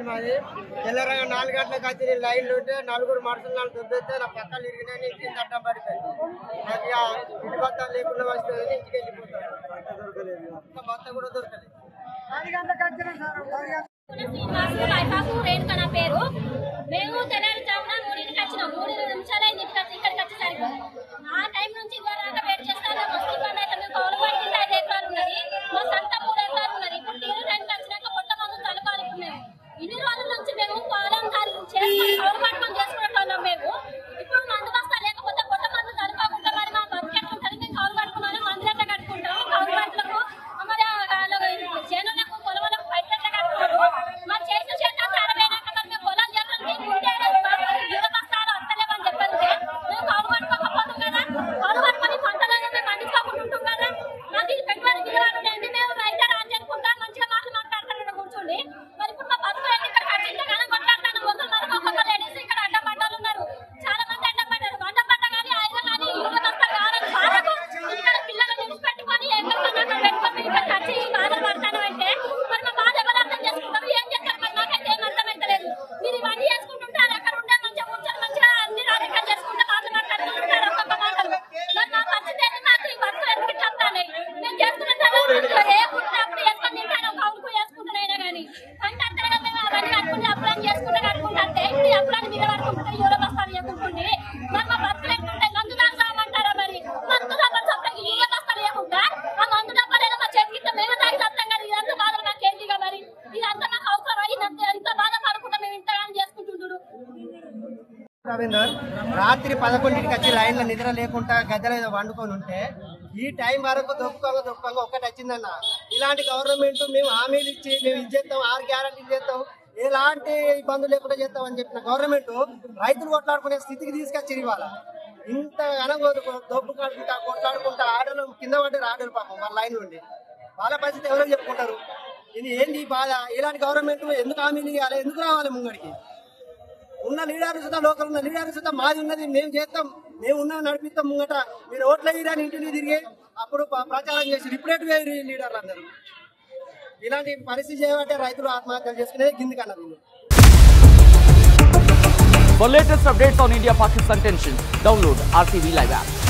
మాది తెల్లరంగా 4 గంటలకు వచ్చి లైన్లు ఉంటే 4 మనుషులు నన్ను దొబ్బేస్తే నా పక్కలు ఇరిగినా ఇంటికి అడ్డం పడిపోయింది. నాకు ఇంటి భర్త లేకుండా వస్తుంది ఇంటికి వెళ్ళిపోతాను. భర్త కూడా దొరకలేదు. 10 గంటలకు వచ్చిన నా పేరు. మేము తెలంగాణ 3కి వచ్చినాం. 3 నిమిషాలు ఇక్కడికి వచ్చేసరికి ఆ టైం నుంచి ఇవ్వడానికి వెయిట్ చేస్తాను. మేము కౌలు పడుతుంది 5 ఎకరాలు ఉన్నది, మా సంత 3 ఎకరాలు ఉన్నది. ఇప్పుడు తీరు టైంకి వచ్చినాక కొత్త మందులు తలపాలనుకున్నాము. ఇన్ని రోజుల నుంచి మేము పొలం చేసుకుని కౌలు పట్టుకొని చేసుకునే వాళ్ళం. మేము ఇప్పుడు మందు బస్తా లేకపోతే కొత్త మందులు తలపకుండా మరి మా బతికేట్టుంటుంది. మేము కౌలు పట్టుకున్నాము, మందులు ఎట్లా కట్టుకుంటాము, కౌలు పట్టులకు మరి చేనులకు పొలములకు బయట ఎట్లా కట్టుకుంటాము. మరి చేసిన చేత చాలైనాక మరి మేము పొలం చేస్తాం బస్తాలు వస్తలేమని చెప్పండి. మేము కౌలు పట్టుకోకపోతాం కదా, కౌలు పట్టుకొని పంటలను మేము పండించుకోకుంటుంటాం కదా. మాకు ఇది పెట్టుబడి విలువలు ఉంటాయండి. మేము రైతు రాజు అనుకుంటాం, మంచిగా మాట్లాడతాను కూర్చోండి. మరి ఇప్పుడు మా బతుకు ఇక్కడ కట్టించగానే కొట్లాడతాను. ఒక్కొక్క లేడీస్ ఇక్కడ అడ్డపడ్డాలు ఉన్నారు, చాలా మంది అడ్డపడ్డారు. అడ్డపడ్డ కానీ ఆయన కానీ ఇల్లు వస్తారు కావాలని బాధకు ఇక్కడ పిల్లలు నిలిచిపెట్టుకొని ఎక్కడికన్నా పెట్టుకొని ఇక్కడ వచ్చి బాధలు పడతాను అంటే మరి మా బాధ ఎవరు అర్థం చేసుకుంటారు, ఏం చేస్తారు? మరి మాకైతే ఏం అర్థమైతలేదు. మీరు ఇవన్నీ చేసుకుంటుంటే అది ఎక్కడ ఉంటే మంచిగా కూర్చొని మంచిగా అన్ని రాజకీయాలు చేసుకుంటే మాటలు మాట్లాడుకుంటుంటారు ఒక్కొక్క మాటలు. మరి మా పరిస్థితి మాకు ఈ బతులు ఎందుకు చెప్తాను. మేము చేసుకున్న ఏ పుట్టినప్పుడు వేసుకొని తింటాను, కౌలుకు వేసుకుంటున్నాయినా కానీ అంటే మేము అవన్నీ కట్టుకుంటే అప్పులని చేసుకుంటే కట్టుకుంటే ఇప్పుడు అప్పులని మీద పడుకుంటుంటే యూరో బస్తాలు వేసుకుంటుంది. మరి మా బతులు ఎట్లుంటాయి? మందు దాకామంటారా? మరి మందు డబ్బాలు చంపడానికి యూరో బస్తాలు వేయకుండా ఆ మందు డబ్బాలు మా చేతికి మేము తాగి చస్తాం కదా. ఇదంతా బాధ మాకు ఏంటిగా? మరి ఇదంతా మాకు అవసరం. ఇంత బాధ పడుకుంటా మేము ఇంతగానో చేసుకుంటుండ్రు. రవీందర్ రాత్రి 11కి వచ్చి లైన్లో నిద్ర లేకుండా గద్దెల వండుకొని ఉంటే ఈ టైం వరకు దొక్కుకోగా ఒక్కటి వచ్చిందన్న. ఇలాంటి గవర్నమెంట్ మేము హామీలు ఇచ్చి మేము ఇది చేస్తాం, 6 గ్యారెంటీలు చేస్తాం, ఎలాంటి ఇబ్బందులు లేకుండా చేస్తాం అని చెప్పిన గవర్నమెంట్ రైతులు కొట్లాడుకునే స్థితికి తీసుకొచ్చి ఇవాళ ఇంత కొట్లాడుకుంటా ఆడలు కింద పడ్డారు. ఆడలు పాపం వాళ్ళ లైన్ నుండి వాళ్ళ పరిస్థితి ఎవరో చెప్పుకుంటారు. ఇది ఏంటి బాధ? ఇలాంటి గవర్నమెంట్ ఎందుకు హామీలు ఇవ్వాలి? ఎందుకు రావాలి ముంగడికి? ఉన్న లీడర్లు సుతా లోకల్ ఉన్న లీడర్లు సుతా మాది ఉన్నది మేము చేస్తాం, మేము ఉన్న నడిపిస్తాం ముంగట. మీరు ఓట్ల వేయని ఇంటిని తిరిగి అప్పుడు ప్రచారం చేసి రిప్రేట్ వేయరు లీడర్లు అందరూ. ఇలాంటి పరిస్థితి చేయబట్టే రైతులు ఆత్మహత్యలు చేసుకునేది కిందికన్నది. For latest updates on India-Pakistan tensions, download RTV Live app.